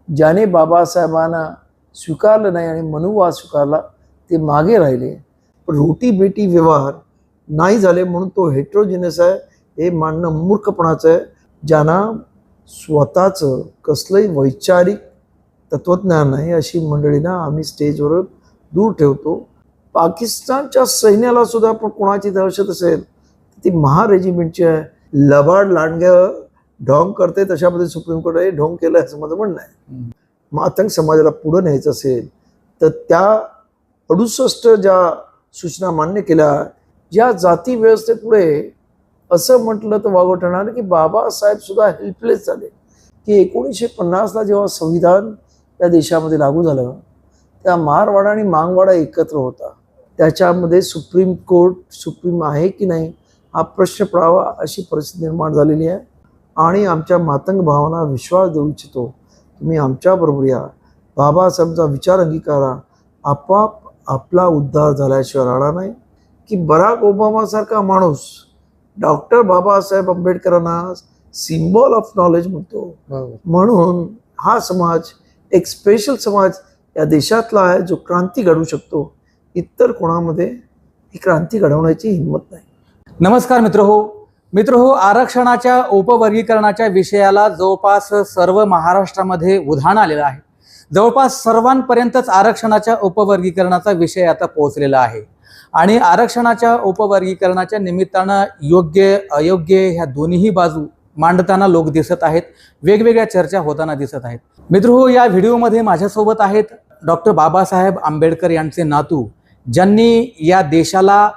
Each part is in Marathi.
ज्याने बाबासाहेबांना स्वीकारलं नाही आणि मनुवाद स्वीकारला ते मागे राहिले. पण रोटी बेटी व्यवहार नाही झाले म्हणून तो हेट्रोजिनस आहे हे मानणं मूर्खपणाचं आहे. ज्यांना स्वतःचं कसलंही वैचारिक तत्त्वज्ञान नाही अशी मंडळींना आम्ही स्टेजवर दूर ठेवतो. पाकिस्तानच्या सैन्याला सुद्धा पण कोणाची दहशत असेल ती महा रेजिमेंटची आहे. लबाड लांडग्या ढोंग करते तशामध्ये सुप्रीम कोर्ट हे ढोंग केलं असं माझं म्हणणं आहे. मातंग समाजाला पुढं न्यायचं असेल तर त्या 68 ज्या सूचना मान्य केल्या, ज्या जाती व्यवस्थेपुढे असं म्हटलं तर वागवं ठरणार की बाबासाहेब सुद्धा हेल्पलेस झाले. की 1950ला जेव्हा संविधान या देशामध्ये लागू झालं त्या मारवाडा आणि मांगवाडा एकत्र होता. त्याच्यामध्ये सुप्रीम कोर्ट सुप्रीम आहे की नाही हा प्रश्न पडावा अशी परिस्थिती निर्माण झालेली आहे. आणि आमच्या मातंग भावांना विश्वास देऊ इच्छितो, तुम्ही आमच्याबरोबर या, बाबासाहेबांचा विचार अंगीकारा. आपोआप आपला उद्धार झाल्याशिवाय राहणार नाही. की बराक ओबामासारखा माणूस डॉक्टर बाबासाहेब आंबेडकरांना सिम्बॉल ऑफ नॉलेज म्हणतो. म्हणून हा समाज एक स्पेशल समाज या देशातला आहे जो क्रांती घडवू शकतो. इतर कोणामध्ये ही क्रांती घडवण्याची हिंमत नाही. नमस्कार मित्रहो, आरक्षणाच्या उपवर्गीकरणाच्या विषयाला जवळपास सर्व महाराष्ट्रामध्ये उधाण आलेलं आहे. जवळपास सर्वांपर्यंतच आरक्षणाच्या उपवर्गीकरणाचा विषय आता पोहोचलेला आहे. आणि आरक्षणाच्या उपवर्गीकरणाच्या निमित्तानं योग्य अयोग्य ह्या दोन्हीही बाजू मांडताना लोक दिसत आहेत. वेगवेगळ्या चर्चा होताना दिसत आहेत. मित्रहो, या व्हिडिओमध्ये माझ्यासोबत आहेत डॉक्टर बाबासाहेब आंबेडकर यांचे नातू, ज्यांनी या देशाला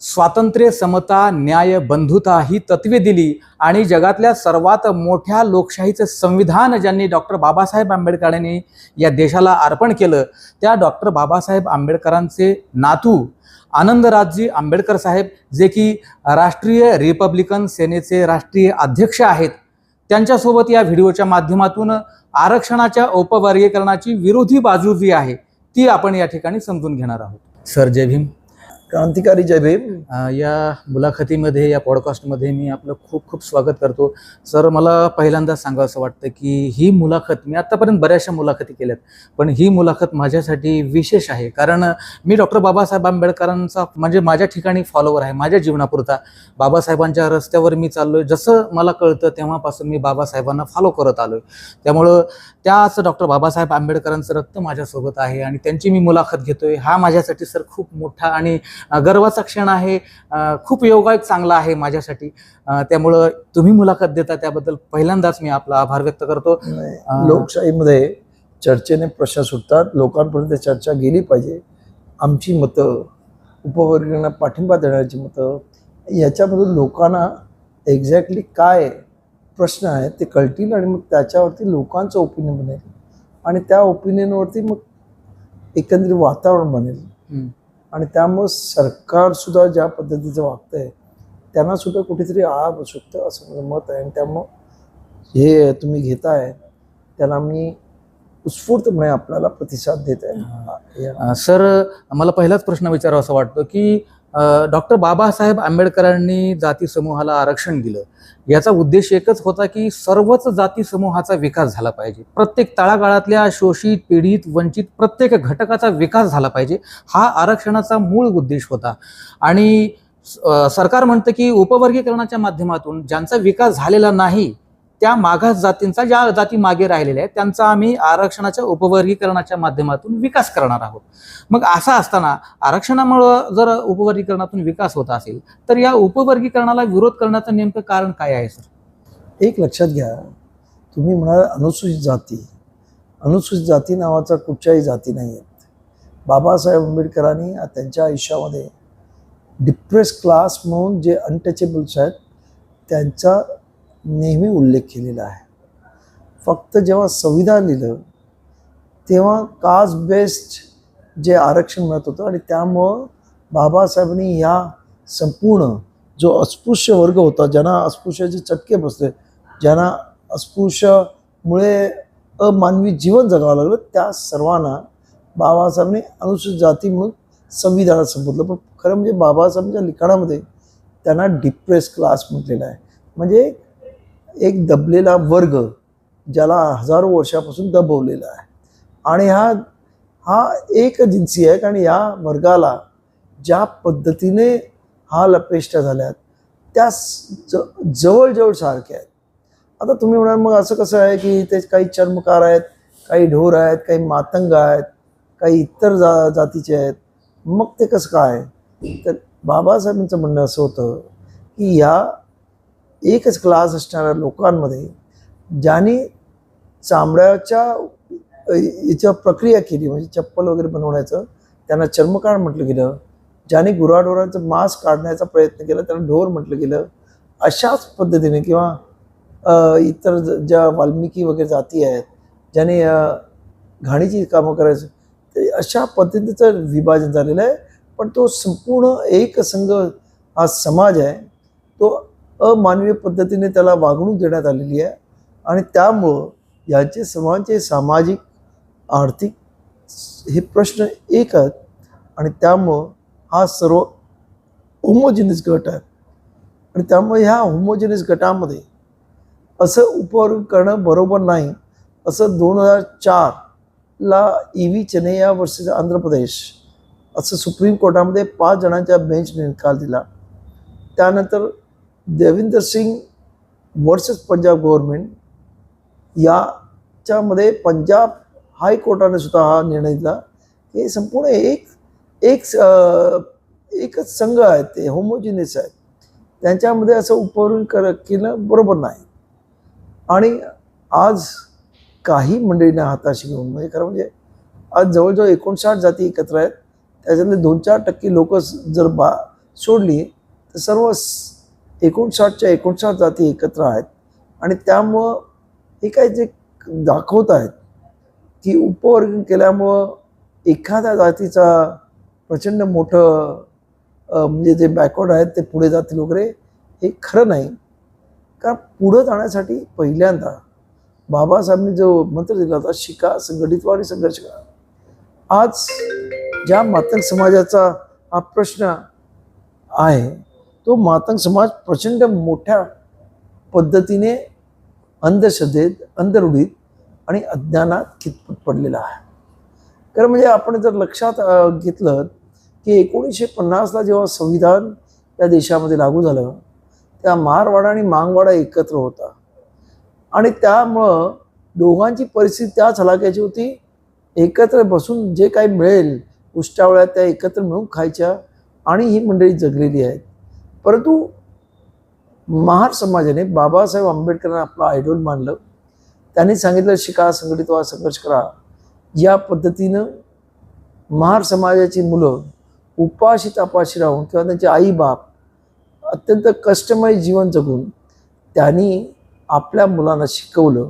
स्वातंत्र्य, समता, न्याय, बंधुता ही तत्वे दिली आणि जगातल्या सर्वात मोठ्या लोकशाहीचं संविधान ज्यांनी डॉक्टर बाबासाहेब आंबेडकरांनी या देशाला अर्पण केलं, त्या डॉक्टर बाबासाहेब आंबेडकरांचे नातू आनंदराजजी आंबेडकर साहेब, जे की राष्ट्रीय रिपब्लिकन सेनेचे राष्ट्रीय अध्यक्ष आहेत, त्यांच्यासोबत या व्हिडिओच्या माध्यमातून आरक्षणाच्या उपवर्गीकरणाची विरोधी बाजू जी आहे ती आपण या ठिकाणी समजून घेणार आहोत. सर, जय भीम. क्रांतिकारी जय भीम. या मुलाखतीमध्ये, या पॉडकास्टमध्ये मी आपलं खूप खूप स्वागत करतो. सर, मला पहिल्यांदा सांगावं असं वाटतं की ही मुलाखत, मी आत्तापर्यंत बऱ्याचशा मुलाखती केल्यात, पण ही मुलाखत माझ्यासाठी विशेष आहे. कारण मी डॉक्टर बाबासाहेब आंबेडकरांचा म्हणजे माझ्या ठिकाणी फॉलोवर आहे. माझ्या जीवनापुरता बाबासाहेबांच्या रस्त्यावर मी चाललोय. जसं मला कळतं तेव्हापासून मी बाबासाहेबांना फॉलो करत आलोय. त्यामुळं त्याच डॉक्टर बाबासाहेब आंबेडकरांचं रक्त माझ्यासोबत आहे आणि त्यांची मी मुलाखत घेतोय. हा माझ्यासाठी सर खूप मोठा आणि गर्वाचा क्षण आहे. खूप योगायोग चांगला आहे माझ्यासाठी. त्यामुळं तुम्ही मुलाखत देता त्याबद्दल पहिल्यांदाच मी आपला आभार व्यक्त करतो. लोकशाहीमध्ये चर्चेने प्रश्न सुटतात, लोकांपर्यंत चर्चा गेली पाहिजे. आमची मतं, उपवर्गीकरणाला पाठिंबा देण्याची मतं, याच्यामधून लोकांना एक्झॅक्टली काय प्रश्न आहेत ते कळतील आणि मग त्याच्यावरती लोकांचं ओपिनियन बनेल आणि त्या ओपिनियनवरती मग एकंदरीत वातावरण बनेल. आणि त्यामुळं सरकारसुद्धा ज्या पद्धतीचं वागतंय त्यांनासुद्धा कुठेतरी आळा बसू शकतं असं माझं मत आहे. आणि त्यामुळं हे तुम्ही घेताय त्याला मी उत्स्फूर्तपणे आपल्याला प्रतिसाद देत आहे. सर, मला पहिलाच प्रश्न विचारावा असं वाटतं की डॉक्टर बाबासाहेब आंबेडकरांनी जाती समूहाला आरक्षण दिलं, याचा उद्देश एकच होता की सर्वच जाती समूहाचा विकास झाला पाहिजे. प्रत्येक तळागाळातल्या शोषित, पीडित, वंचित प्रत्येक घटकाचा विकास झाला पाहिजे, हा आरक्षणाचा मूळ उद्देश होता. आणि सरकार म्हणतं की उपवर्गीकरणाच्या माध्यमातून ज्यांचा विकास झालेला नाही, त्या मागास जातींचा, ज्या जाती मागे राहिलेल्या आहेत त्यांचा आम्ही आरक्षणाच्या उपवर्गीकरणाच्या माध्यमातून विकास करणार आहोत. मग असं असताना आरक्षणामुळं जर उपवर्गीकरणातून विकास होत असेल तर या उपवर्गीकरणाला विरोध करण्याचं नेमकं कारण काय आहे सर? एक लक्षात घ्या, तुम्ही म्हणाल अनुसूचित जाती नावाचा कुठच्याही जाती नाही आहेत. बाबासाहेब आंबेडकरांनी त्यांच्या आयुष्यामध्ये डिप्रेस क्लास म्हणून जे अनटचेबल्स आहेत त्यांचा नेहमी उल्लेख केलेला आहे. फक्त जेव्हा संविधान लिहिलं तेव्हा कास्ट बेस्ड जे आरक्षण मिळत होतं आणि त्यामुळं बाबासाहेबांनी ह्या संपूर्ण जो अस्पृश्य वर्ग होता, ज्यांना अस्पृश्याचे चटके बसले, ज्यांना अस्पृश्यामुळे अमानवी जीवन जगावं लागलं, त्या सर्वांना बाबासाहेबांनी अनुसूचित जाती म्हणून संविधानात संबोधलं. पण खरं म्हणजे बाबासाहेबांच्या लिखाणामध्ये त्यांना डिप्रेस क्लास म्हटलेलं आहे. म्हणजे एक दबलेला वर्ग ज्याला हजारो वर्षापासून दबवलेला आहे. आणि हा एक जिन्सी आहे, कारण या वर्गाला ज्या पद्धतीने हाल अपेष्टा झाल्यात त्या जवळजवळ सारख्या आहेत. आता तुम्ही म्हणाल मग असं कसं आहे की ते काही चर्मकार आहेत, काही ढोर आहेत, काही मातंग आहेत, काही इतर जातीचे आहेत, मग ते कसं काय? तर बाबासाहेबांचं म्हणणं असं होतं की या एकच क्लास असणाऱ्या लोकांमध्ये ज्यांनी चामड्याच्या याच्या प्रक्रिया केली, म्हणजे चप्पल वगैरे बनवण्याचं, त्यांना चर्मकार म्हटलं गेलं. ज्याने गुराढोरांचं मांस काढण्याचा प्रयत्न केला त्याला ढोर म्हटलं गेलं. अशाच पद्धतीने किंवा इतर ज्या वाल्मिकी वगैरे जाती आहेत ज्याने घाणीची कामं करायचं, ते अशा पद्धतीचं विभाजन झालेलं आहे. पण तो संपूर्ण एकसंघ हा समाज आहे, तो अमानवीय पद्धतीने त्याला वागणूक देण्यात आलेली आहे. आणि त्यामुळं यांचे सर्वांचे सामाजिक आर्थिक हे प्रश्न एक आहेत. आणि त्यामुळं हा सर्व होमोजिनियस गट आहे. आणि त्यामुळे ह्या होमोजिनियस गटामध्ये असं उपवर्ग करणं बरोबर नाही, असं 2004ला EV चेन्नैया वर्सेस आंध्र प्रदेश असं सुप्रीम कोर्टामध्ये 5 जणांच्या बेंचने निकाल दिला. त्यानंतर देविंदर सिंग वर्सेस पंजाब गव्हर्नमेंट याच्यामध्ये पंजाब हायकोर्टाने सुद्धा हा निर्णय दिला की संपूर्ण एकच संघ आहेत, ते होमोजिनियस आहेत, त्यांच्यामध्ये असं उपवर्गीकरण केलं बरोबर नाही. आणि आज काही मंडळींना हाताशी घेऊन, म्हणजे खरं म्हणजे आज जवळजवळ 59 जाती एकत्र आहेत. त्याच्यातले 2-4% लोक जर सोडली तर सर्व 59च्या 59 जाती एकत्र आहेत. आणि त्यामुळं हे काय जे दाखवत आहेत की उपवर्गीकरण केल्यामुळं एखाद्या जातीचा प्रचंड मोठं म्हणजे जे बॅकवर्ड आहेत ते पुढे जातील वगैरे, हे खरं नाही. कारण पुढं जाण्यासाठी पहिल्यांदा बाबासाहेबांनी जो मंत्र दिला होता, शिका, संघटित व्हा आणि संघर्ष करा. आज ज्या मातंग समाजाचा हा प्रश्न आहे, तो मातंग समाज प्रचंड मोठ्या पद्धतीने अंधश्रद्धेत, अंधरूढीत आणि अज्ञानात खितपत पडलेला आहे. कारण म्हणजे आपण जर लक्षात घेतलं की 1950ला जेव्हा संविधान या देशामध्ये लागू झालं, त्या मारवाडा आणि मांगवाडा एकत्र होता. आणि त्यामुळं दोघांची परिस्थिती त्याच हलाख्याची होती. एकत्र बसून जे काही मिळेल उष्टावळ्या त्या एकत्र मिळून खायच्या आणि ही मंडळी जगलेली आहेत. परंतु महार समाजाने बाबासाहेब आंबेडकरांना आपला आयडॉल मानलं. त्यांनी सांगितलं शिका, संघटित व्हा, संघर्ष करा. या पद्धतीनं महार समाजाची मुलं उपाशी तापाशी राहून किंवा त्यांचे आई बाप अत्यंत कष्टमय जीवन जगून त्यांनी आपल्या मुलांना शिकवलं.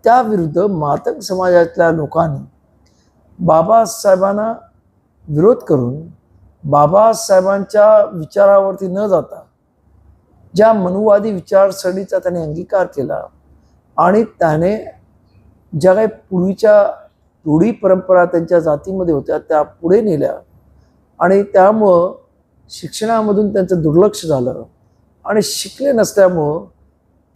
त्याविरुद्ध मातंग समाजातल्या लोकांनी बाबासाहेबांना विरोध करून बाबासाहेबांच्या विचारावरती न जाता ज्या मनुवादी विचारसरणीचा त्याने अंगीकार केला आणि त्याने ज्या काही पूर्वीच्या रूढी परंपरा त्यांच्या जातीमध्ये होत्या त्या पुढे नेल्या. आणि त्यामुळं शिक्षणामधून त्यांचं दुर्लक्ष झालं आणि शिकले नसल्यामुळं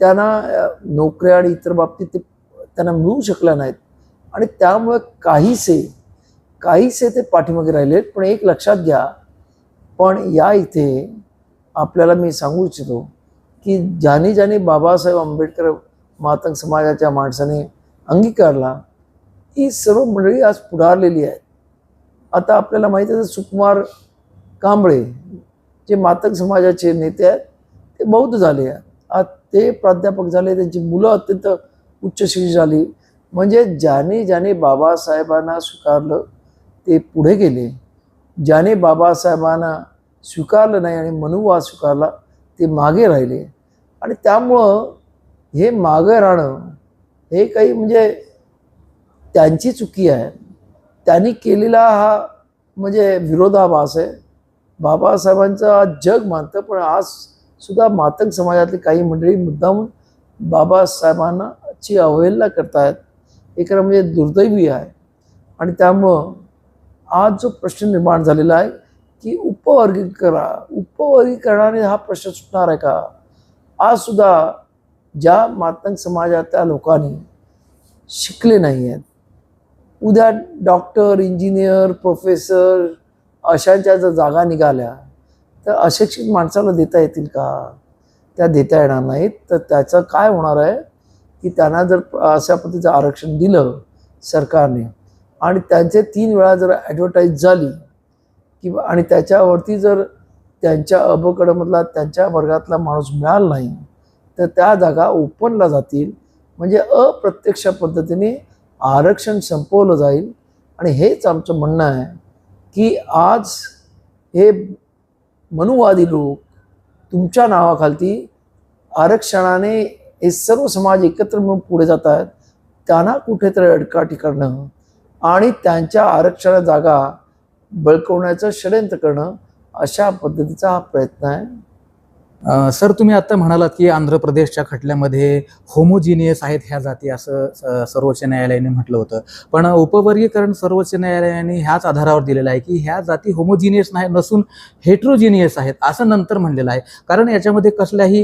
त्यांना नोकऱ्या आणि इतर बाबतीत ते त्यांना मिळू शकल्या नाहीत. आणि त्यामुळं काहीसे ते पाठीमागे राहिलेत. पण एक लक्षात घ्या, पण या इथे आपल्याला मी सांगू इच्छितो की ज्याने बाबासाहेब आंबेडकर मातंग समाजाच्या माणसाने अंगीकारला, ही सर्व मंडळी आज पुढारलेली आहेत. आता आपल्याला माहिती आहे सुकुमार कांबळे जे मातंग समाजाचे नेते आहेत ते बौद्ध झाले आहेत. आज ते प्राध्यापक झाले, त्यांची मुलं अत्यंत उच्च शिक्षित झाली. म्हणजे ज्याने बाबासाहेबांना स्वीकारलं ते पुढे गेले, ज्याने बाबासाहेबांना स्वीकारलं नाही आणि मनुवाद स्वीकारला ते मागे राहिले. आणि त्यामुळं हे मागे राहणं हे काही म्हणजे त्यांची चुकी आहे, त्यांनी केलेला हा म्हणजे विरोधाभास आहे. बाबासाहेबांचं आज जग मानतं, पण आज सुद्धा मातंग समाजातली काही मंडळी मुद्दामून बाबासाहेबांची अवहेलना करतायत. हे खरं म्हणजे दुर्दैवी आहे. आणि त्यामुळं आज जो प्रश्न निर्माण झालेला आहे की उपवर्गीकरणाने हा प्रश्न सुटणार आहे का? आज सुद्धा ज्या मातंग समाजातल्या लोकांनी शिकले नाही आहेत. उद्या डॉक्टर, इंजिनियर, प्रोफेसर अशांच्या जर जागा निघाल्या तर अशिक्षित माणसाला देता येतील का? त्या देता येणार नाहीत. तर त्याचं काय होणार आहे की त्यांना जर अशा पद्धतीचं आरक्षण दिलं सरकारने आणि त्यांचे 3 वेळा जर ॲडव्हर्टाईज झाली किंवा आणि त्याच्यावरती जर त्यांच्या अबकडमधला त्यांच्या वर्गातला माणूस मिळाला नाही तर त्या जागा ओपनला जातील. म्हणजे अप्रत्यक्ष पद्धतीने आरक्षण संपवलं जाईल. आणि हेच आमचं म्हणणं आहे की आज हे मनुवादी लोक तुमच्या नावाखालती आरक्षणाने हे सर्व समाज एकत्र मिळून पुढे जात आहेत. त्यांना कुठेतरी अडकाठी करणं आणि त्यांच्या आरक्षण जागा बळकवण्याचं षडयंत्र करणं अशा पद्धतीचा हा प्रयत्न आहे. सर, तुम्ही आता म्हणालात की आंध्र प्रदेशच्या खटल्यामध्ये होमोजिनियस आहेत ह्या जाती, असं सर्वोच्च न्यायालयाने म्हटलं होतं. पण उपवर्गीकरण सर्वोच्च न्यायालयाने ह्याच आधारावर दिलेलं आहे की ह्या जाती होमोजिनियस नाही नसून हेट्रोजिनियस आहेत, असं नंतर म्हणलेलं आहे. कारण याच्यामध्ये कसल्याही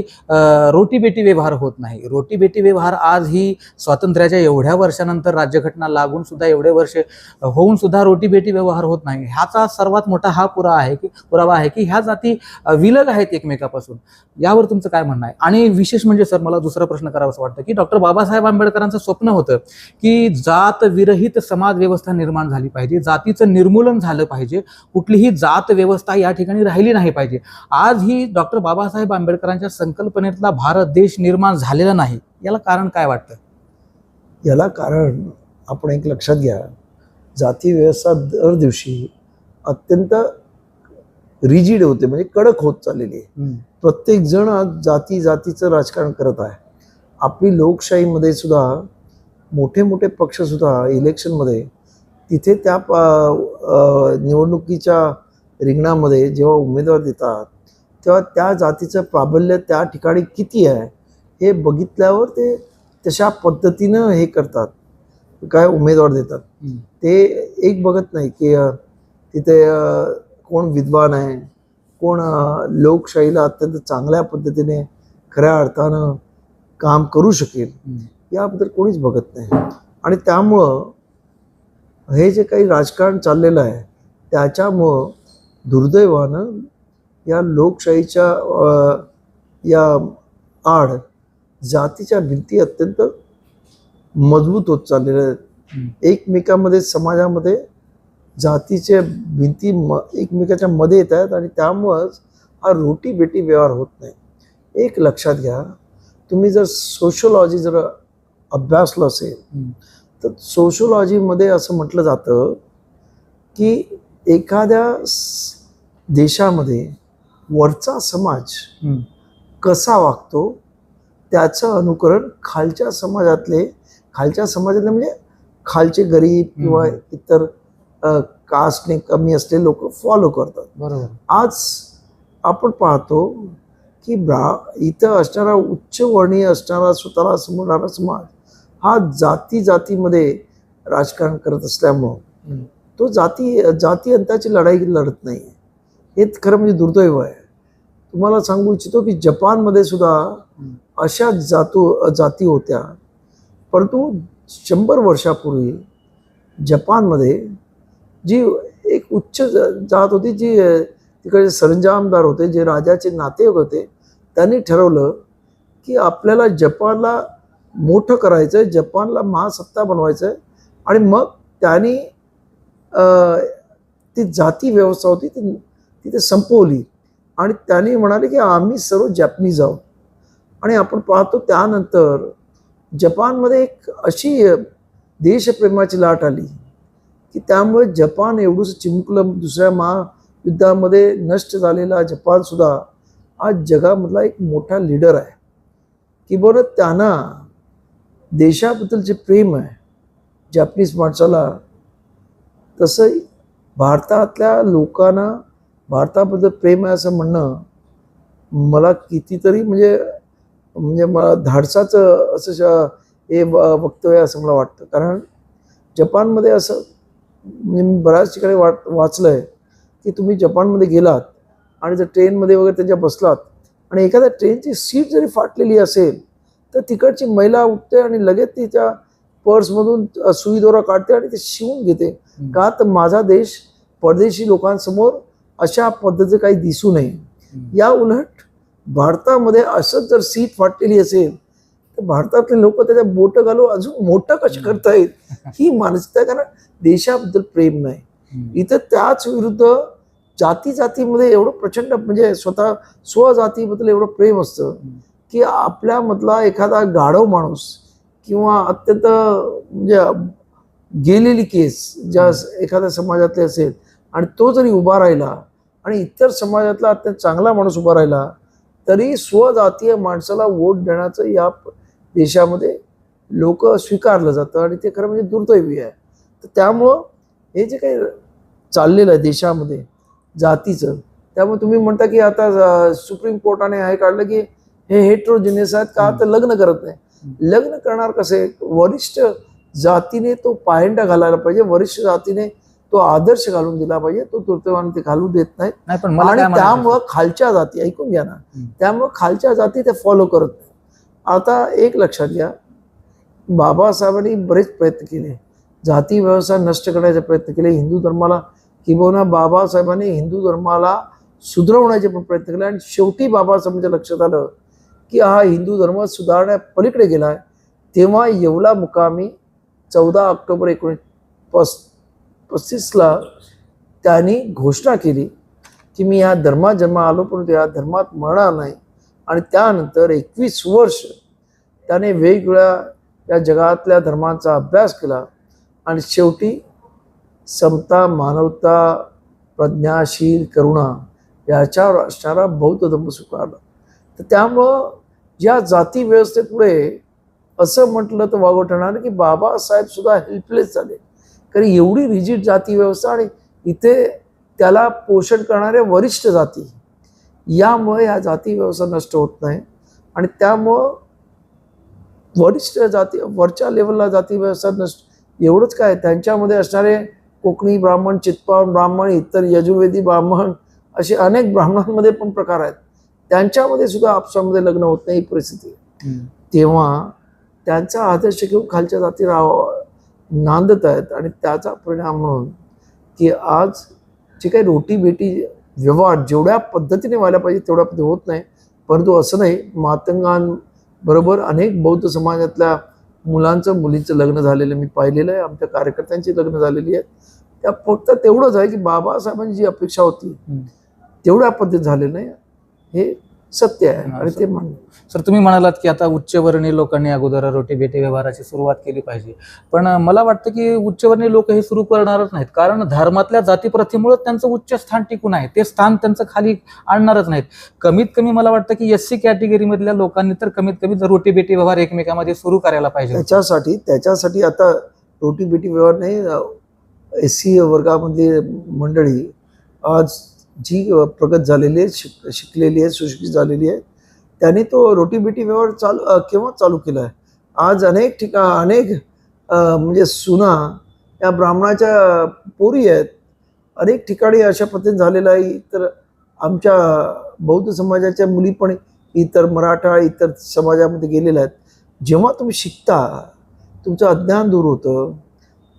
रोटीबेटी व्यवहार होत नाही. रोटीबेटी व्यवहार आज ही स्वातंत्र्याच्या एवढ्या वर्षानंतर राज्यघटना लागून सुद्धा एवढे वर्ष होऊन सुद्धा रोटीबेटी व्यवहार होत नाही. ह्याचा सर्वात मोठा हा पुरावा आहे की ह्या जाती विलग आहेत एकमेकापासून. यावर तुमचं काय म्हणणं आहे? आणि विशेष म्हणजे सर, मला दुसरा प्रश्न करावासा वाटतं की डॉक्टर बाबासाहेब आंबेडकरांचं स्वप्न होतं की जात विरहित समाज व्यवस्था निर्माण झाली पाहिजे, जातीचं निर्मूलन झालं पाहिजे, कुठलीही जात व्यवस्था या ठिकाणी राहिली नाही पाहिजे. आज ही डॉक्टर बाबासाहेब आंबेडकरांच्या संकल्पनेतला भारत देश निर्माण झालेला नाही. याला कारण काय वाटतं? याला कारण आपण एक लक्षात घ्या, जाती व्यवस्था दर दिवशी अत्यंत रिजिड होते, म्हणजे कडक होत चाललेली आहे. प्रत्येक जण आज जातीचं राजकारण करत आहे. आपली लोकशाहीमध्ये सुद्धा मोठे मोठे पक्ष सुद्धा इलेक्शनमध्ये तिथे त्या निवडणुकीच्या रिंगणामध्ये जेव्हा उमेदवार देतात तेव्हा त्या जातीचं प्राबल्य त्या ठिकाणी किती आहे हे बघितल्यावर ते तशा पद्धतीनं हे करतात, काय उमेदवार देतात. ते एक बघत नाही की तिथे कोण विद्वान आहे, कोण लोकशाहीला अत्यंत चांगल्या पद्धतीने खऱ्या अर्थानं काम करू शकेल, याबद्दल कोणीच बघत नाही. आणि त्यामुळं हे जे काही राजकारण चाललेलं आहे त्याच्यामुळं दुर्दैवानं या लोकशाहीच्या या आड जातीच्या भिंती अत्यंत मजबूत होत चाललेल्या आहेत. एकमेकांमध्ये समाजामध्ये जातीचे भिंती एकमेकाच्या मध्ये येत आहेत आणि त्यामुळंच हा रोटी बेटी व्यवहार होत नाही. एक लक्षात घ्या, तुम्ही जर सोशोलॉजी जर अभ्यासलं असेल तर सोशोलॉजीमध्ये असं म्हटलं जातं की एखाद्या देशामध्ये वरचा समाज कसा वागतो त्याचं अनुकरण खालच्या समाजातले म्हणजे खालचे गरीब किंवा इतर कास्टने कमी असलेले लोक फॉलो करतात. बरोबर. आज आपण पाहतो की इथं असणारा उच्चवर्णीय असणारा स्वतःला समजणारा समाज हा जातीमध्ये राजकारण करत असल्यामुळं तो जाती अंताची लढाई लढत नाही. हे खरं म्हणजे दुर्दैव आहे. तुम्हाला सांगू इच्छितो की जपानमध्ये सुद्धा अशा जाती होत्या, परंतु 100 वर्षापूर्वी जपानमध्ये जी एक उच्च जात होती, जी तिकडे सरंजामदार होते, जे राजाचे नातेवाईक होते, त्यांनी ठरवलं की आपल्याला जपानला मोठं करायचं आहे, जपानला महासत्ता बनवायचं आहे. आणि मग त्यांनी ती जाती व्यवस्था होती ती तिथे संपवली आणि त्यांनी म्हणाले की आम्ही सर्व जॅपनीज आहोत. आणि आपण पाहतो त्यानंतर जपानमध्ये एक अशी देशप्रेमाची लाट आली की त्यामुळे जपान एवढंच चिमुकलं. दुसऱ्या महायुद्धामध्ये नष्ट झालेला जपानसुद्धा आज जगामधला एक मोठा लीडर आहे. की बरं त्यांना देशाबद्दल जे प्रेम आहे जॅपनीज माणसाला, तसं भारतातल्या लोकांना भारताबद्दल प्रेम आहे असं म्हणणं मला कितीतरी म्हणजे मला धाडसाचं असं हे वक्तव्य असं मला वाटतं. कारण जपानमध्ये असं म्हणजे मी बऱ्याच ठिकाणी वाचलं आहे की तुम्ही जपानमध्ये गेलात आणि जर ट्रेनमध्ये वगैरे त्यांच्या बसलात आणि एखाद्या ट्रेनची सीट जरी फाटलेली असेल तर तिकडची महिला उठते आणि लगेच तिच्या पर्समधून सुई दोरा काढते आणि ते शिवून घेते. का तर माझा देश परदेशी लोकांसमोर अशा पद्धतीचं काही दिसू नये. या उलट भारतामध्ये असंच जर सीट फाटलेली असेल तर भारतातले लोक त्याच्या बोटं घालून अजून मोठं कसं करतायत ही मानसिकता. कारण देशाबद्दल प्रेम नाही. इथं त्याच विरुद्ध जाती जातीमध्ये एवढं प्रचंड म्हणजे स्वतः स्वजातीबद्दल एवढं प्रेम असतं की आपल्यामधला एखादा गाढव माणूस किंवा अत्यंत म्हणजे गेलेली केस ज्या एखाद्या समाजातले असेल आणि तो जरी उभा राहिला आणि इतर समाजातला अत्यंत चांगला माणूस उभा राहिला तरी स्वजातीय माणसाला वोट देण्याचं या देशामध्ये लोक स्वीकारलं जातं आणि ते खरं म्हणजे दुर्दैवी आहे. तर त्यामुळं हे जे काही चाललेलं आहे देशामध्ये जातीचं, त्यामुळे तुम्ही म्हणता की आता सुप्रीम कोर्टाने हे काढलं की हे हेट्रोजिनियस आहेत का तर लग्न करत नाही. लग्न करणार कसे? वरिष्ठ जातीने तो पायंडा घालायला पाहिजे, वरिष्ठ जातीने तो आदर्श घालून दिला पाहिजे. तो दुर्दैवाने ते घालू देत नाही. आणि त्यामुळं खालच्या जाती, ऐकून घ्या ना, त्यामुळं खालच्या जाती ते फॉलो करत नाही. आता एक लक्षात घ्या, बाबासाहेबांनी बरेच प्रयत्न केले, जाती व्यवस्था नष्ट करण्याचे प्रयत्न केले. हिंदू धर्माला किंबहुना बाबासाहेबांनी हिंदू धर्माला सुधारवण्याचे पण प्रयत्न केले आणि शेवटी बाबासाहेबांच्या लक्षात आलं की हा हिंदू धर्म सुधारण्या पलीकडे गेलाय. तेव्हा येवला मुकामी 14 ऑक्टोबर 1935 त्यांनी घोषणा केली की मी या धर्मात जन्म आलो परंतु या धर्मात मरणार नाही. आणि त्यानंतर 21 वर्ष त्याने वेगवेगळ्या या जगातल्या धर्मांचा अभ्यास केला आणि शेवटी समता, मानवता, प्रज्ञाशील, करुणा याच्यावर असणारा बौद्ध धर्म स्वीकारला. तर त्यामुळं या जाती व्यवस्थेपुढे असं म्हटलं तर वागवं ठरणार की बाबासाहेब सुद्धा हेल्पलेस झाले. कारण एवढी रिजिड जाती व्यवस्था आणि इथे त्याला पोषण करणाऱ्या वरिष्ठ जाती, यामुळे या जाती व्यवस्था नष्ट होत नाही. आणि त्यामुळं वरिष्ठ जाती वरच्या लेवलला जाती व्यवस्था नष्ट एवढंच काय, त्यांच्यामध्ये असणारे कोकणी ब्राह्मण, चित्पावन ब्राह्मण, इतर यजुर्वेदी ब्राह्मण असे अनेक ब्राह्मणांमध्ये पण प्रकार आहेत. त्यांच्यामध्ये सुद्धा आपसामध्ये लग्न होत नाही ही परिस्थिती. तेव्हा त्यांचा आदर्श घेऊन खालच्या जाती नांदत आहेत आणि त्याचा परिणाम म्हणून की आज जे काही रोटी बेटी व्यवहार जेवढ्या पद्धतीने व्हायला पाहिजे तेवढ्या पद्धती होत नाही. परंतु असं नाही, मातंगांबरोबर अनेक बौद्ध समाजातल्या मुलांचं मुलींचं लग्न झालेलं मी पाहिलेलं आहे. आमच्या कार्यकर्त्यांची लग्न झालेली आहेत. त्या फक्त तेवढंच आहे की बाबासाहेबांची जी अपेक्षा होती तेवढ्या पद्धतीत झालेलं नाही, हे सत्य आहे आणि ते मान्य. सर, तुम्ही म्हणालात की आता उच्चवर्णीय लोकांनी अगोदर रोटी बेटी व्यवहाराची सुरुवात केली पाहिजे, पण मला वाटतं की उच्चवर्णीय लोक हे सुरू करणारच नाहीत. कारण धर्मातल्या जातीप्रथेमुळे त्यांचं उच्च स्थान टिकून आहे, ते स्थान त्यांचं खाली आणणारच नाहीत. कमीत कमी मला वाटतं की SC कॅटेगरीमधल्या लोकांनी तर कमीत कमी रोटी बेटी व्यवहार एकमेकांमध्ये सुरू करायला पाहिजे. त्याच्यासाठी आता रोटी बेटी व्यवहार नाही, SC वर्गामध्ये मंडळी आज जी प्रगत झालेली आहे, शिकलेली आहे, सुशिक्षित झालेली आहे, त्यांनी तो रोटी बेटी व्यवहार केव्हा चालू केला आहे. आज अनेक म्हणजे सुना या ब्राह्मणाच्या पोरी आहेत. अनेक ठिकाणी अशा पद्धतीने झालेलं आहे. तर आमच्या बौद्ध समाजाच्या मुली पण इतर मराठा इतर समाजामध्ये गेलेल्या आहेत. जेव्हा तुम्ही शिकता, तुमचं अज्ञान दूर होतं,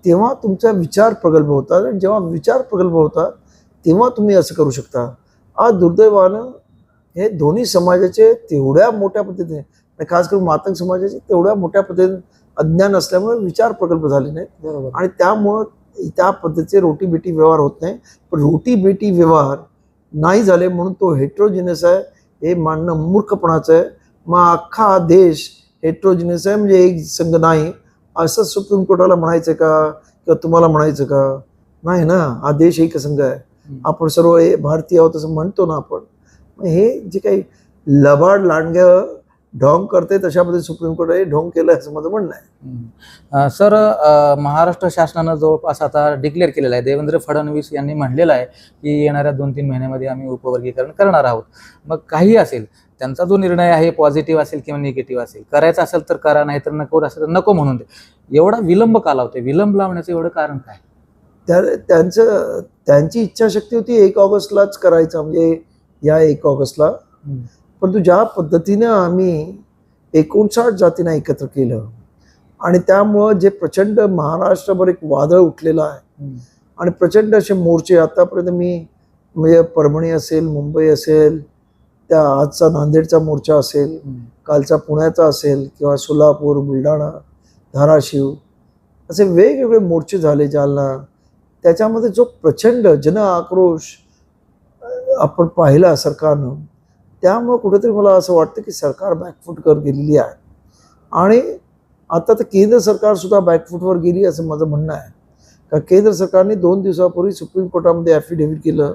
तेव्हा तुमचा विचार प्रगल्भ होतात आणि जेव्हा विचार प्रगल्भ होतात तेव्हा तुम्ही असं करू शकता. आज दुर्दैवानं हे दोन्ही समाजाचे तेवढ्या मोठ्या पद्धतीने आणि खास करून मातंग समाजाचे तेवढ्या मोठ्या पद्धतीने अज्ञान असल्यामुळे विचार प्रकल्प झाले नाहीत. बरोबर. आणि त्यामुळं त्या पद्धतीचे रोटी बेटी व्यवहार होत नाही. पण रोटी बेटी व्यवहार नाही झाले म्हणून तो हेट्रोजिनियस आहे हे मानणं मूर्खपणाचं आहे. मग अख्खा देश हेट्रोजिनियस आहे म्हणजे एक संघ नाही असं सुप्रीम कोर्टाला म्हणायचं का किंवा तुम्हाला म्हणायचं का? नाही ना, हा देश एकसंघ आहे. आपण सर्व भारतीय आहोत असं म्हणतो ना आपण. हे जे काही लबाड लांडग्या ढोंग करते तशामध्ये सुप्रीम कोर्टाने ढोंग केलं असं माझं म्हणणं आहे. सर, महाराष्ट्र शासनानं जवळपास आता डिक्लेअर केलेलं आहे, देवेंद्र फडणवीस यांनी म्हणलेलं आहे की येणाऱ्या 2-3 महिन्यामध्ये आम्ही उपवर्गीकरण करणार आहोत. मग काही असेल, त्यांचा जो निर्णय आहे पॉझिटिव्ह असेल किंवा निगेटिव्ह असेल, करायचा असेल तर करा, नाही तर नको असेल तर नको म्हणून दे. एवढा विलंब का लावते? विलंब लावण्याचं एवढं कारण काय? त्यांची इच्छाशक्ती होती 1 ऑगस्टलाच करायचं, म्हणजे या 1 ऑगस्टला. परंतु ज्या पद्धतीनं आम्ही 59 जातींना एकत्र केलं आणि त्यामुळं जे प्रचंड महाराष्ट्रभर एक वादळ उठलेलं आहे आणि प्रचंड असे मोर्चे आतापर्यंत मी म्हणजे परभणी असेल, मुंबई असेल, त्या आजचा नांदेडचा मोर्चा असेल, कालचा पुण्याचा असेल किंवा सोलापूर, बुलढाणा, धाराशिव असे वेगवेगळे मोर्चे झाले, जालना, त्याच्यामध्ये जो प्रचंड जन आक्रोश आपण पाहिला सरकारनं, त्यामुळं कुठेतरी मला असं वाटतं की सरकार बॅकफूटवर गेलेली आहे आणि आता तर केंद्र सरकारसुद्धा बॅकफूटवर गेली असं माझं म्हणणं आहे. का केंद्र सरकारने 2 दिवसापूर्वी सुप्रीम कोर्टामध्ये ॲफिडेव्हिट केलं,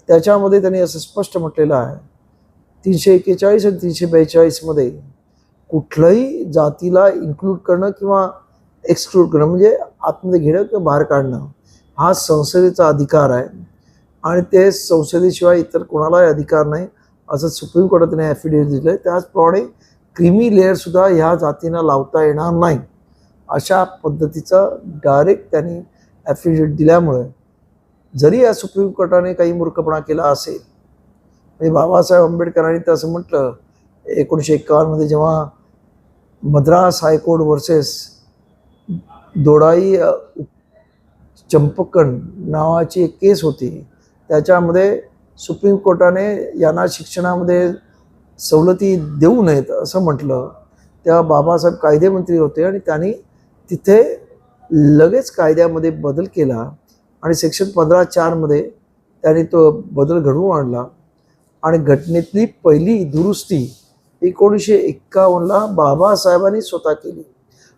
त्याच्यामध्ये त्यांनी असं स्पष्ट म्हटलेलं आहे 341 आणि 342 मध्ये कुठल्याही जातीला इन्क्लूड करणं किंवा एक्सक्लूड करणं म्हणजे आतमध्ये घेणं किंवा बाहेर काढणं हा संसदेचा अधिकार आहे आणि ते संसदेशिवाय इतर कोणालाही अधिकार नाही असं सुप्रीम कोर्टाने ॲफिडेव्हिट दिलं आहे. त्याचप्रमाणे क्रीमी लेअरसुद्धा ह्या जातींना लावता येणार नाही अशा पद्धतीचा डायरेक्ट त्यांनी ॲफिडेव्हिट दिल्यामुळे जरी या सुप्रीम कोर्टाने काही मूर्खपणा केला असेल, म्हणजे बाबासाहेब आंबेडकरांनी तर असं म्हटलं 1951 मध्ये जेव्हा मद्रास हायकोर्ट वर्सेस दोडाई चंपकन नावाची एक केस होती, त्याच्यामध्ये सुप्रीम कोर्टाने यांना शिक्षणामध्ये सवलती देऊ नयेत असं म्हटलं. तेव्हा बाबासाहेब कायदेमंत्री होते आणि त्यांनी तिथे लगेच कायद्यामध्ये बदल केला आणि सेक्शन 15(4) मध्ये त्यांनी तो बदल घडवून आणला आणि घटनेतली पहिली दुरुस्ती 1951ला बाबासाहेबांनी स्वतः केली.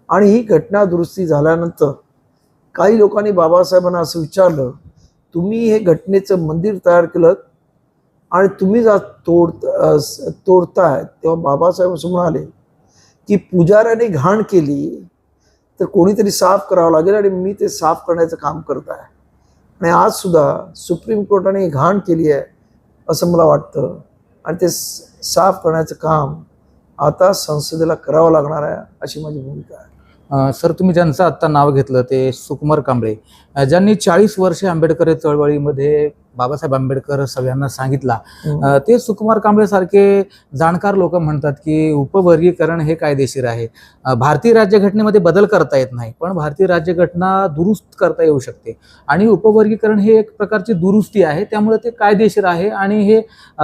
आणि ही घटना दुरुस्ती झाल्यानंतर काही लोकांनी बाबासाहेबांना असं विचारलं, तुम्ही हे घटनेचं मंदिर तयार केलं आणि तुम्ही जा तोडताय, तेव्हा बाबासाहेब असं म्हणाले की पुजाऱ्याने घाण केली तर कोणीतरी साफ करावं लागेल आणि मी ते साफ करण्याचं काम करत आहे. आणि आज सुद्धा सुप्रीम कोर्टाने घाण केली आहे असं मला वाटतं आणि ते साफ करण्याचं काम आता संसदेला करावं लागणार आहे अशी माझी भूमिका आहे. सर, तुम्ही ज्यांचं आत्ता नाव घेतलं ते सुकुमार कांबळे, ज्यांनी 40 वर्षे आंबेडकर चळवळीमध्ये बाबासाहेब आंबेडकर सगळ्यांना सांगितला, ते सुकुमार कांबळे सारखे जाणकार लोक म्हणतात की उपवर्गीकरण हे कायदेशीर आहे. भारतीय राज्यघटनेमध्ये बदल करता येत नाही, पण भारतीय राज्यघटना दुरुस्त करता येऊ शकते आणि उपवर्गीकरण हे एक प्रकारची दुरुस्ती आहे, त्यामुळे ते कायदेशीर आहे आणि हे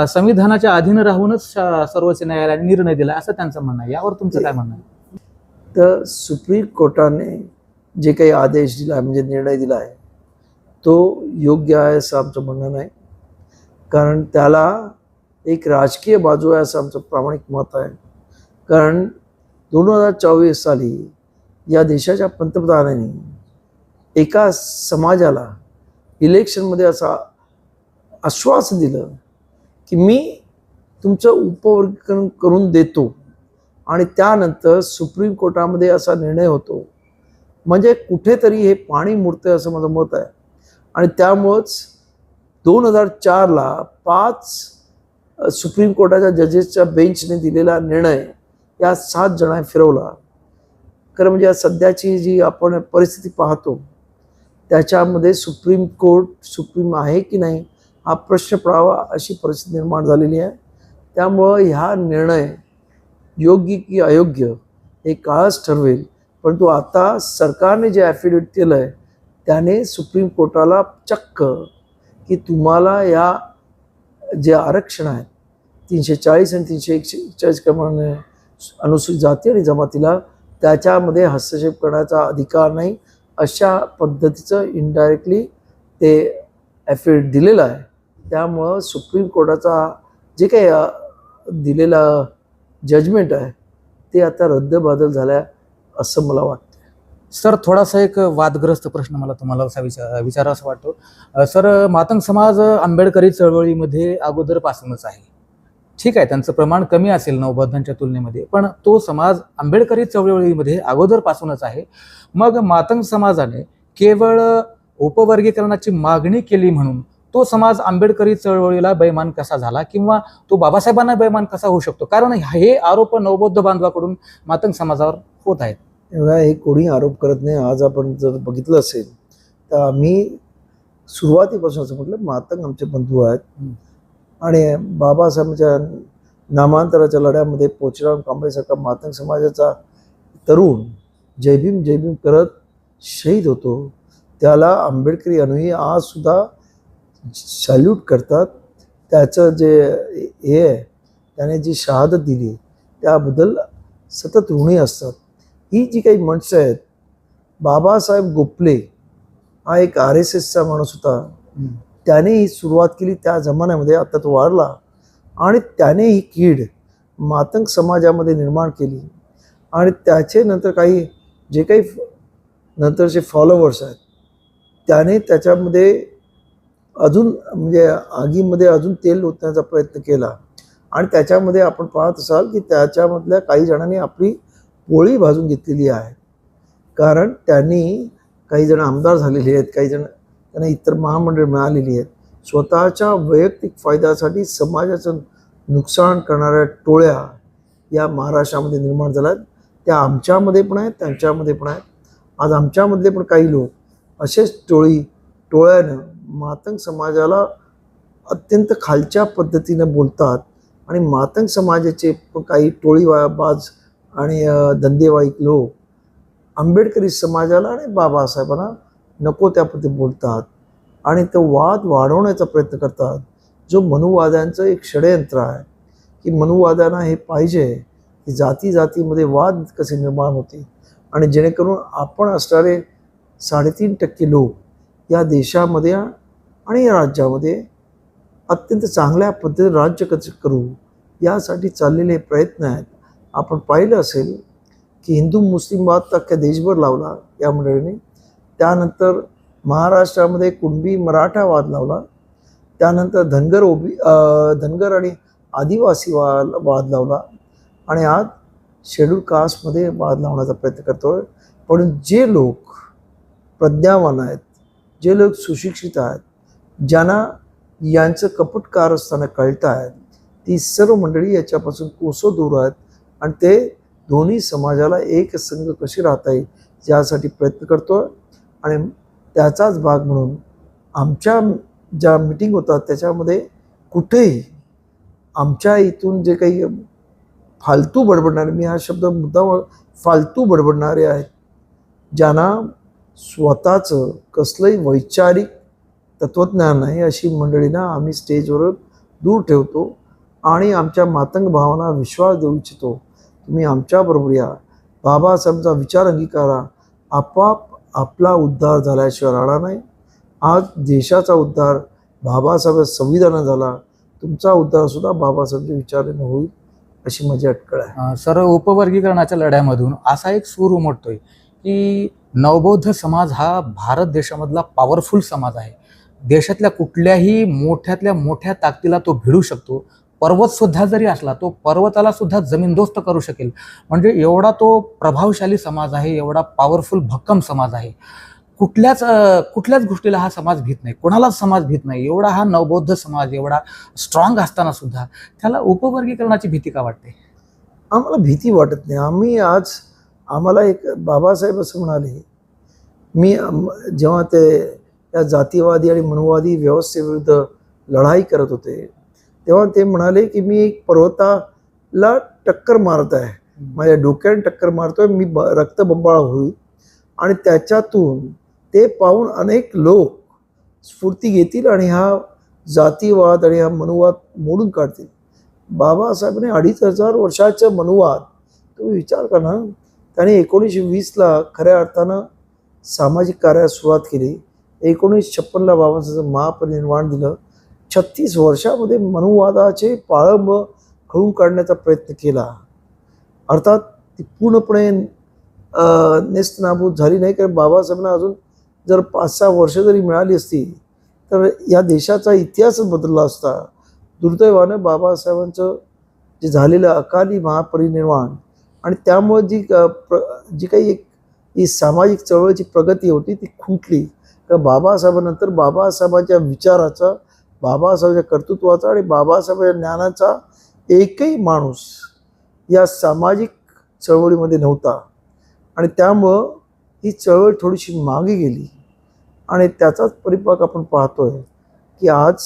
संविधानाच्या अधीन राहूनच सर्वोच्च न्यायालयाने निर्णय दिला असं त्यांचं म्हणणं आहे. यावर तुमचं काय म्हणणं आहे? तर सुप्रीम कोर्टाने जे काही आदेश दिला म्हणजे निर्णय दिला आहे तो योग्य आहे असं आमचं म्हणणं नाही, कारण त्याला एक राजकीय बाजू आहे असं आमचं प्रामाणिक मत आहे. कारण 2024 साली या देशाच्या पंतप्रधानांनी एका समाजाला इलेक्शनमध्ये असं आश्वासन दिलं की मी तुमचं उपवर्गीकरण करून देतो आणि त्यानंतर सुप्रीम कोर्टामध्ये असा निर्णय होतो, म्हणजे कुठेतरी हे पाणी मुरते असं माझं मत आहे. आणि त्यामुळंच 2004ला 5 सुप्रीम कोर्टाच्या जजेसच्या बेंचने दिलेला निर्णय या 7 जणांनी फिरवला. खरं म्हणजे सध्याची जी आपण परिस्थिती पाहतो त्याच्यामध्ये सुप्रीम कोर्ट सुप्रीम आहे की नाही हा प्रश्न पडावा अशी परिस्थिती निर्माण झालेली आहे. त्यामुळं ह्या निर्णय योग्य की अयोग्य हे काळच ठरवेल. परंतु आता सरकारने जे ॲफिडेव्हिट केलं आहे त्याने सुप्रीम कोर्टाला चक्क की तुम्हाला या जे आरक्षण आहेत 340 आणि 341 क्रमाने अनुसूचित जाती आणि जमातीला त्याच्यामध्ये हस्तक्षेप करण्याचा अधिकार नाही अशा पद्धतीचं इनडायरेक्टली ते ॲफिडेव्हिट दिलेलं आहे. त्यामुळं सुप्रीम कोर्टाचा जे काही दिलेला जजमेंट आहे ते आता रद्दबातल झालं असं मला वाटतं. सर, थोडासा एक वादग्रस्त प्रश्न मला तुम्हाला असा विचारावा वाटतो. सर, मातंग समाज आंबेडकरी चळवळीमध्ये अगोदरपासूनच आहे, ठीक आहे, त्यांचं प्रमाण कमी असेल नवबौद्धांच्या तुलनेमध्ये, पण तो समाज आंबेडकरी चळवळीमध्ये अगोदरपासूनच आहे. मग मातंग समाजाने केवळ उपवर्गीकरणाची मागणी केली म्हणून तो समाज आंबेडकरी चळवळीला बैमान कसा झाला किंवा तो बाबासाहेबांना बैमान कसा होऊ शकतो? कारण हे आरोप नवबौद्ध बांधवाकडून मातंग समाजावर होत आहेत. हे कोणी आरोप करत नाही. आज आपण जर बघितलं असेल तर आम्ही सुरुवातीपासून असं म्हटलं मातंग आमचे बंधू आहेत आणि बाबासाहेबांच्या नामांतराच्या लढ्यामध्ये पोचराम कांबळेसारखा मातंग समाजाचा तरुण जय भीम करत शहीद होतो, त्याला आंबेडकरी अनुयायी आजसुद्धा सॅल्यूट करतात. त्याचं जे हे आहे, त्याने जी शहादत दिली त्याबद्दल सतत ऋणी असतात. ही जी काही माणसं आहेत, बाबासाहेब गोखले हा एक RSSचा माणूस होता. त्याने ही सुरुवात केली त्या जमान्यामध्ये. आता तो वारला आणि त्याने ही कीड मातंग समाजामध्ये निर्माण केली आणि त्याचे नंतर काही जे काही नंतरचे फॉलोवर्स आहेत त्याने त्याच्यामध्ये अजून म्हणजे आगीमध्ये अजून तेल ओतण्याचा प्रयत्न केला आणि त्याच्यामध्ये आपण पाहत असाल की त्याच्यामधल्या काही जणांनी आपली पोळी भाजून घेतलेली आहे. कारण त्यांनी काही जण आमदार झालेले आहेत, काही जण त्यांना इतर महामंडळ मिळालेली आहेत. स्वतःच्या वैयक्तिक फायद्यासाठी समाजाचं नुकसान करणाऱ्या टोळ्या या महाराष्ट्रामध्ये निर्माण झाल्यात. त्या आमच्यामध्ये पण आहेत, त्यांच्यामध्ये पण आहेत. आज आमच्यामधले पण काही लोक असेच टोळ्यानं मातंग समाजाला अत्यंत खालच्या पद्धतीनं बोलतात आणि मातंग समाजाचे काही टोळीबाज आणि धंदेवाईक लोक आंबेडकरी समाजाला आणि बाबासाहेबांना नको त्या पद्धतीने बोलतात आणि तो वाद वाढवण्याचा प्रयत्न करतात. जो मनुवाद्यांचं एक षडयंत्र आहे की मनुवाद्यांना हे पाहिजे की जातीमध्ये वाद कसे निर्माण होते आणि जेणेकरून आपण असणारे 3.5% लोक या देशामध्ये आणि या राज्यामध्ये अत्यंत चांगल्या पद्धतीने राज्य कसे करू यासाठी चाललेले प्रयत्न आहेत. आपण पाहिलं असेल की हिंदू मुस्लिम वाद तर अख्ख्या देशभर लावला या मंडळीने. त्यानंतर महाराष्ट्रामध्ये कुणबी मराठा वाद लावला. त्यानंतर धनगर आणि आदिवासी वाद लावला आणि आज शेड्यूल कास्टमध्ये वाद लावण्याचा प्रयत्न करतोय. पण जे लोक प्रज्ञावान आहेत, जे लोक सुशिक्षित आहेत, ज्यांना यांचं कपट कारस्थानं कळत आहेत, ती सर्व मंडळी याच्यापासून कोसो दूर आहेत आणि ते दोन्ही समाजाला एक संघ कशी राहता येईल यासाठी प्रयत्न करतोय. आणि त्याचाच भाग म्हणून आमच्या ज्या मीटिंग होतात त्याच्यामध्ये कुठेही आमच्या इथून जे काही फालतू बडबडणारे, मी हा शब्द मुद्दाम फालतू बडबडणारे आहेत, ज्यांना स्वतःचं कसलंही वैचारिक तत्त्वज्ञान नाही, अशी मंडळींना आम्ही स्टेजवर दूर ठेवतो आणि आमच्या मातंग भावांना विश्वास देऊ इच्छितो. तुम्ही आमच्याबरोबर या, बाबासाहेबांचा विचार अंगीकारा. आपोआप आपला उद्धार झाल्याशिवाय राहणार नाही. आज देशाचा उद्धार बाबासाहेब संविधानाने झाला, तुमचा उद्धारसुद्धा बाबासाहेबांच्या विचाराने होईल अशी माझी अटकळ आहे. सर, उपवर्गीकरणाच्या लढ्यामधून असा एक सूर उमटतोय की नवबौद्ध समाज हा भारत देशामधला पॉवरफुल समाज आहे. देशातल्या कुठल्याही मोठ्यातल्या मोठ्या ताकदीला तो भिडू शकतो. पर्वत सुद्धा जरी असला तो पर्वताला सुद्धा जमीनदोस्त करू शकेल. म्हणजे एवढा तो प्रभावशाली समाज आहे, एवढा पॉवरफुल भक्कम समाज आहे. कुठल्याच गोष्टीला हा समाज भीत नाही, कोणालाच समाज भीत नाही. एवढा हा नवबौद्ध समाज एवढा स्ट्रॉंग असताना सुद्धा त्याला उपवर्गीकरणाची भीती का वाटते? आम्हाला भीती वाटत नाही. आम्हाला एक बाबासाहेब असं म्हणाले, जेव्हा ते त्या जातीवादी आणि मनुवादी व्यवस्थेविरुद्ध लढाई करत होते तेव्हा ते म्हणाले की मी एक पर्वताला टक्कर मारत आहे, माझ्या डोक्याने टक्कर मारतोय, मी रक्तबंबाळ होईल आणि त्याच्यातून ते पाहून अनेक लोक स्फूर्ती घेतील आणि हा जातीवाद आणि हा मनुवाद मोडून काढतील. बाबासाहेबांनी 2500 वर्षाचं मनुवाद, तुम्ही विचार करा ना, त्याने 1920ला खऱ्या अर्थानं सामाजिक कार्यास सुरुवात केली. 1956ला बाबासाहेबांचं महापरिनिर्वाण दिलं. 36 वर्षामध्ये मनुवादाचे पाळंब खळून काढण्याचा प्रयत्न केला. अर्थात ती पूर्णपणे नेस्तनाबूत झाली नाही, कारण बाबासाहेबांना अजून जर 5-6 वर्ष जरी मिळाली असती तर या देशाचा इतिहासच बदलला असता. दुर्दैवानं बाबासाहेबांचं जे झालेलं अकाली महापरिनिर्वाण आणि त्यामुळे जी काही ही सामाजिक चळवळीची प्रगती होती ती खुंटली. तर बाबासाहेबांनंतर बाबासाहेबांच्या विचाराचा, बाबासाहेबांच्या कर्तृत्वाचा आणि बाबासाहेबांच्या ज्ञानाचा एकही माणूस या सामाजिक चळवळीमध्ये नव्हता आणि त्यामुळं ही चळवळ थोडीशी मागे गेली आणि त्याचाच परिपाक आपण पाहतोय की आज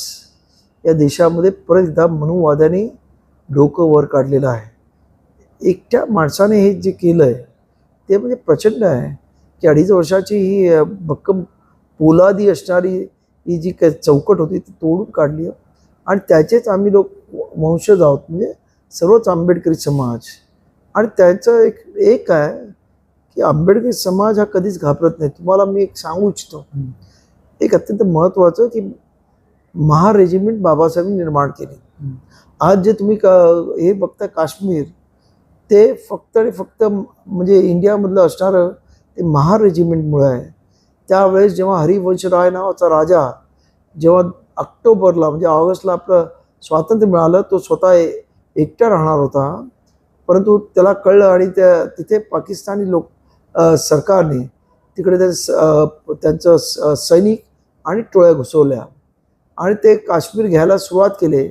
या देशामध्ये परत एकदा मनुवाद्यांनी डोकं वर काढलेलं आहे. एकट्या माणसाने हे जे केलं आहे ते म्हणजे प्रचंड आहे की 2.5 वर्षाची ही भक्कम पोलादी असणारी ही जी काही चौकट होती ती तोडून काढली आणि त्याचेच आम्ही लोक वंशज आहोत, म्हणजे सर्वच आंबेडकरी समाज. आणि त्याचं एक आहे की आंबेडकरी समाज हा कधीच घाबरत नाही. तुम्हाला मी एक सांगू इच्छितो, एक अत्यंत महत्त्वाचं की महार रेजिमेंट बाबासाहेबांनी निर्माण केली. आज जे तुम्ही हे बघता काश्मीर, ते फक्त आणि फक्त म्हणजे इंडियामधलं असणारं ते महार रेजिमेंटमुळे आहे. त्यावेळेस जेव्हा हरिवंशराय नावाचा राजा जेव्हा ऑक्टोबरला म्हणजे ऑगस्टला आपलं स्वातंत्र्य मिळालं, तो स्वतः एकटा राहणार होता. परंतु त्याला कळलं आणि तिथे पाकिस्तानी सरकारने तिकडे त्यांचं सैनिक आणि टोळ्या घुसवल्या आणि ते काश्मीर घ्यायला सुरुवात केले.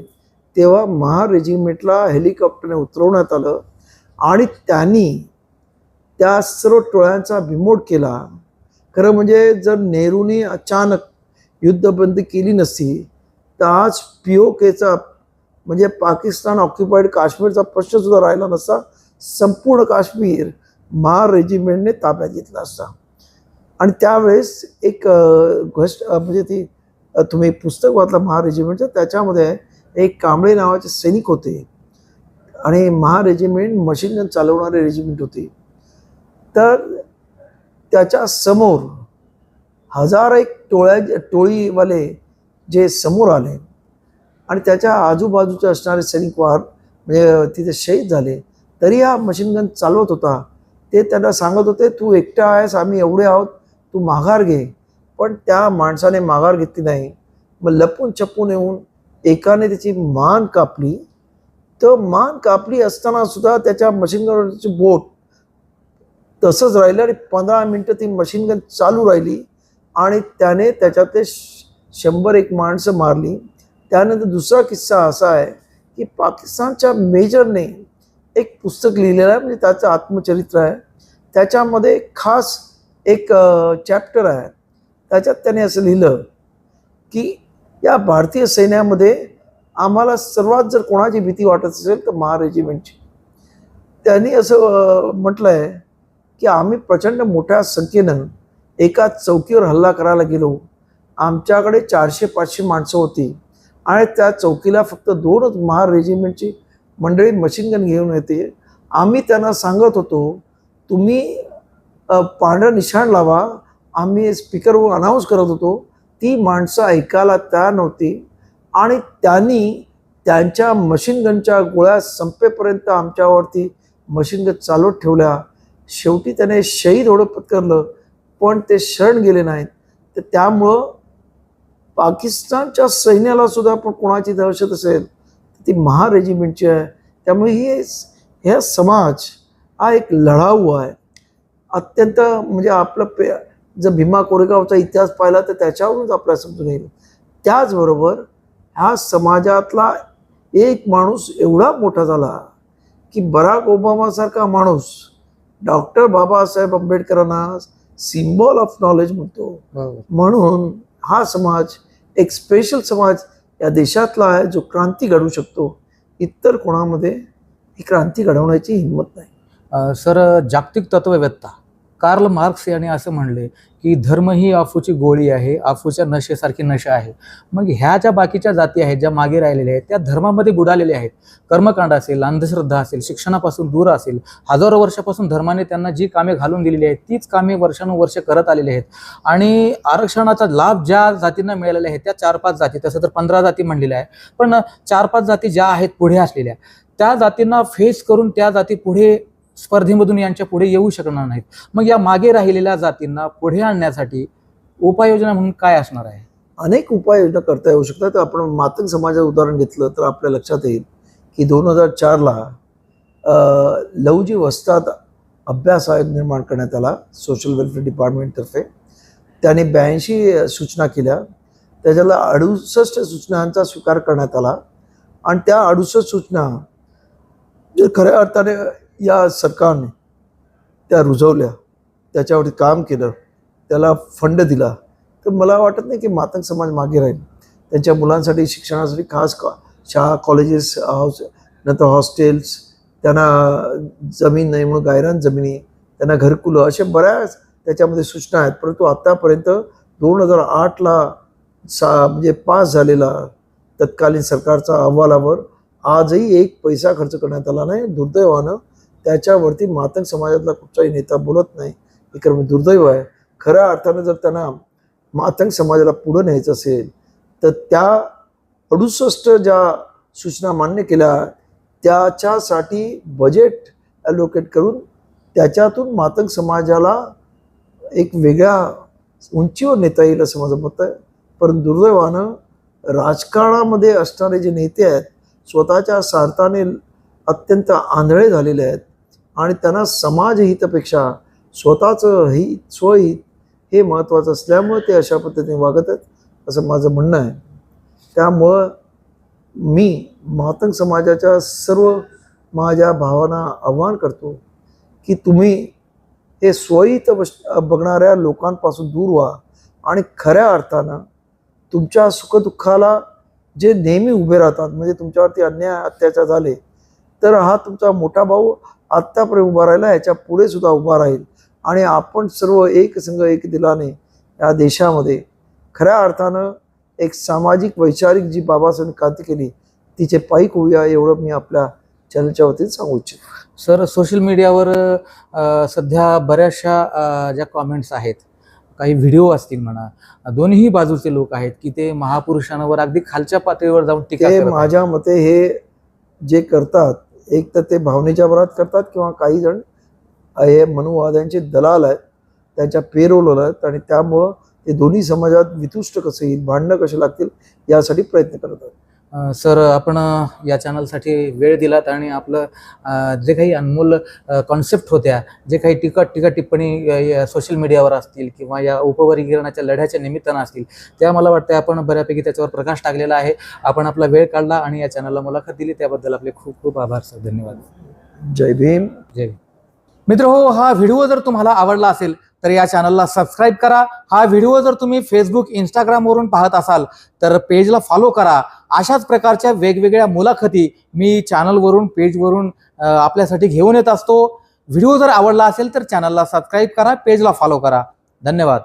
तेव्हा महार रेजिमेंटला हेलिकॉप्टरने उतरवण्यात आलं आणि त्यांनी त्या सर्व टोळ्यांचा बिमोड केला. खरं म्हणजे जर नेहरूने अचानक युद्धबंदी केली नसती तर आज POKचा म्हणजे पाकिस्तान ऑक्युपाईड काश्मीरचा प्रश्न सुद्धा राहिला नसता. संपूर्ण काश्मीर महार रेजिमेंटने ताब्यात घेतला असता. आणि त्यावेळेस एक गोष्ट म्हणजे ती तुम्ही पुस्तक वाचलं महार रेजिमेंटचं, त्याच्यामध्ये एक कांबळे नावाचे सैनिक होते आणि महार रेजिमेंट मशीन गन चालवणारे रेजिमेंट होती. तर त्याच्या समोर हजारो एक टोळीवाले जे समोर आले आणि त्याच्या आजूबाजूचे असणारे सैनिक म्हणजे तिथे शहीद झाले, तरी हा मशीन गन चालवत होता. ते त्यांना सांगत होते, तू एकटा आहेस, आम्ही एवढे आहोत, तू माघार घे. पण त्या माणसाने माघार घेतली नाही. मग लपून छपून येऊन एकाने त्याची मान कापली. तर मान कापली असताना सुद्धा त्याच्या मशीन गनवरची बोट तसंच राहिलं आणि 15 मिनटं ती मशीन गन चालू राहिली आणि त्याने त्याच्यातले 101 माणसं मारली. त्यानंतर दुसरा किस्सा असा आहे की पाकिस्तानच्या मेजरने एक पुस्तक लिहिलेलं आहे, म्हणजे त्याचं आत्मचरित्र आहे. त्याच्यामध्ये खास एक चॅप्टर आहे. त्याच्यात त्याने असं लिहिलं की या भारतीय सैन्यामध्ये आम्हाला सर्वात जर कोणाची भीती वाटत असेल तर महार रेजिमेंटची. त्यांनी असं म्हटलं आहे की आम्ही प्रचंड मोठ्या संख्येनं एका चौकीवर हल्ला करायला गेलो. आमच्याकडे 400-500 माणसं होती आणि त्या चौकीला फक्त 2च महार रेजिमेंटची मंडळी मशीन गन घेऊन येते. आम्ही त्यांना सांगत होतो, तुम्ही पांढरं निशाण लावा. आम्ही स्पीकरवर अनाऊन्स करत होतो. ती माणसं ऐकायला तयार नव्हती आणि त्यांनी त्यांच्या मशीन गनच्या गोळ्या संपेपर्यंत आमच्यावरती मशीन गन चालवत ठेवल्या. शेवटी त्याने शहीद होणं पत्करलं, पण ते शरण गेले नाहीत. तर त्यामुळं पाकिस्तानच्या सैन्याला सुद्धा पण कोणाची दहशत असेल ती महार रेजिमेंटची आहे. त्यामुळे हे समाज हा एक लढाऊ आहे अत्यंत. म्हणजे आपलं जर भीमा कोरेगावचा इतिहास पाहिला तर त्याच्यावरूनच आपल्याला समजून येईल. त्याचबरोबर ह्या समाजातला एक माणूस एवढा मोठा झाला की बराक ओबामासारखा माणूस डॉक्टर बाबासाहेब आंबेडकरांना सिम्बॉल ऑफ नॉलेज म्हणतो. म्हणून हा समाज एक स्पेशल समाज या देशातला आहे जो क्रांती घडवू शकतो. इतर कोणामध्ये ही क्रांती घडवण्याची हिंमत नाही. सर, जागतिक तत्ववेत्ता कार्ल मार्क्स यांनी असं म्हणले की धर्म ही अफूची गोळी आहे, अफूच्या नशेसारखी नशा आहे. मग ह्या ज्या बाकीच्या जाती आहेत ज्या मागे राहिलेल्या आहेत त्या धर्मामध्ये बुडालेल्या आहेत. कर्मकांड असेल, अंधश्रद्धा असेल, शिक्षणापासून दूर असेल, हजारो वर्षापासून धर्माने त्यांना जी कामे घालून दिलेली आहेत तीच कामे वर्षानुवर्ष करत आलेली आहेत. आणि आरक्षणाचा लाभ ज्या जातींना मिळालेला आहे त्या 4-5 जाती, तसं तर 15 जाती म्हणलेल्या आहे, पण 4-5 जाती ज्या आहेत पुढे असलेल्या त्या जातींना फेस करून त्या जाती पुढे स्पर्धेमधून यांच्या पुढे येऊ शकणार नाहीत. मग या मागे राहिलेल्या जातींना पुढे आणण्यासाठी उपाययोजना म्हणून काय असणार आहे? अनेक उपाययोजना करता येऊ शकतात. तर आपण मातंग समाजाचं उदाहरण घेतलं तर आपल्या लक्षात येईल की 2004ला लहुजी वस्ताद अभ्यास आयोग निर्माण करण्यात आला सोशल वेलफेअर डिपार्टमेंटतर्फे. त्याने 82 सूचना केल्या. त्याच्याला 68 सूचनांचा स्वीकार करण्यात आला आणि त्या 68 सूचना जे खऱ्या अर्थाने या सरकारने त्या रुजवल्या, त्याच्यावरती काम केलं, त्याला फंड दिला, तर मला वाटत नाही की मातंग समाज मागे राहील. त्यांच्या मुलांसाठी शिक्षणासाठी खास शाळा, कॉलेजेस, नंतर हॉस्टेल्स, त्यांना जमीन नाही म्हणून गायरान जमिनी त्यांना घरकुलं, असे बऱ्याच त्याच्यामध्ये सूचना आहेत. परंतु आत्तापर्यंत 2008ला म्हणजे पास झालेला तत्कालीन सरकारचा अहवालावर आजही एक पैसा खर्च करण्यात आला नाही. दुर्दैवानं त्याच्यावरती मातंग समाजातला कुठलाही नेता बोलत नाही. हे खरं दुर्दैव आहे. खऱ्या अर्थानं जर त्यांना मातंग समाजाला पुढं न्यायचं असेल तर त्या 68 ज्या सूचना मान्य केल्या त्याच्यासाठी बजेट ॲलोकेट करून त्याच्यातून मातंग समाजाला एक वेगळ्या उंचीवर नेता येईल असं माझं मत आहे. पण दुर्दैवानं राजकारणामध्ये असणारे जे नेते आहेत स्वतःच्या स्वार्थाने अत्यंत आंधळे झालेले आहेत आणि त्यांना समाजहितापेक्षा स्वतःचं हित स्वहित हे महत्त्वाचं असल्यामुळे ते अशा पद्धतीने वागत आहेत असं माझं म्हणणं आहे. त्यामुळं मी मातंग समाजाच्या सर्व माझ्या भावांना आव्हान करतो की तुम्ही हे स्वहित बघणाऱ्या लोकांपासून दूर व्हा आणि खऱ्या अर्थानं तुमच्या सुखदुःखाला जे नेहमी उभे राहतात, म्हणजे तुमच्यावरती अन्याय अत्याचार झाले तर हा तुमचा मोठा भाऊ आत्तापर्यंत उभा राहिला, ह्याच्या पुढे सुद्धा उभा राहील आणि आपण सर्व एक संघ एक दिलाने या देशामध्ये खऱ्या अर्थानं एक सामाजिक वैचारिक जी बाबासाहेबांनी क्रांती केली तिचे पायीक होऊया एवढं मी आपल्या चॅनलच्या वतीने सांगू इच्छितो. सर, सोशल मीडियावर सध्या बऱ्याचशा ज्या कॉमेंट्स आहेत, काही व्हिडिओ असतील म्हणा, दोन्ही बाजूचे लोक आहेत की ते महापुरुषांवर अगदी खालच्या पातळीवर जाऊन टीका करत आहेत. माझ्या मते हे जे करतात एक तर ते भावनेच्या भरात करतात किंवा काही जण हे मनुवाद्यांचे दलाल आहेत, त्यांच्या पेरोल आहेत आणि त्यामुळं ते दोन्ही समाजात वितुष्ट कसं येईल, भांडणं कसे लागतील यासाठी प्रयत्न करत आहेत. सर, आपण या चॅनलसाठी वेळ दिलात आणि आपलं जे काही अनमोल कॉन्सेप्ट होत्या, जे काही टीका टिप्पणी सोशल मीडियावर असतील किंवा या उपवर्गीकरणाच्या लढ्याच्या निमित्तानं असतील त्या मला वाटतं आपण बऱ्यापैकी त्याच्यावर प्रकाश टाकलेला आहे. आपण आपला वेळ काढला आणि या चॅनलला मुलाखत दिली त्याबद्दल आपले खूप खूप आभार सर. धन्यवाद. जय भीम. जय भीम. मित्रहो, हा व्हिडिओ जर तुम्हाला आवडला असेल तर या चॅनलला सबस्क्राईब करा. हा व्हिडिओ जर तुम्ही फेसबुक, इंस्टाग्रामवरून पाहत असाल तर पेजला फॉलो करा. अशाच प्रकारच्या वेगवेगळ्या मुलाखती मी चॅनलवरून, पेजवरून आपल्यासाठी घेऊन येत असतो. व्हिडिओ जर आवडला असेल तर चॅनलला सबस्क्राईब करा, पेजला फॉलो करा. धन्यवाद.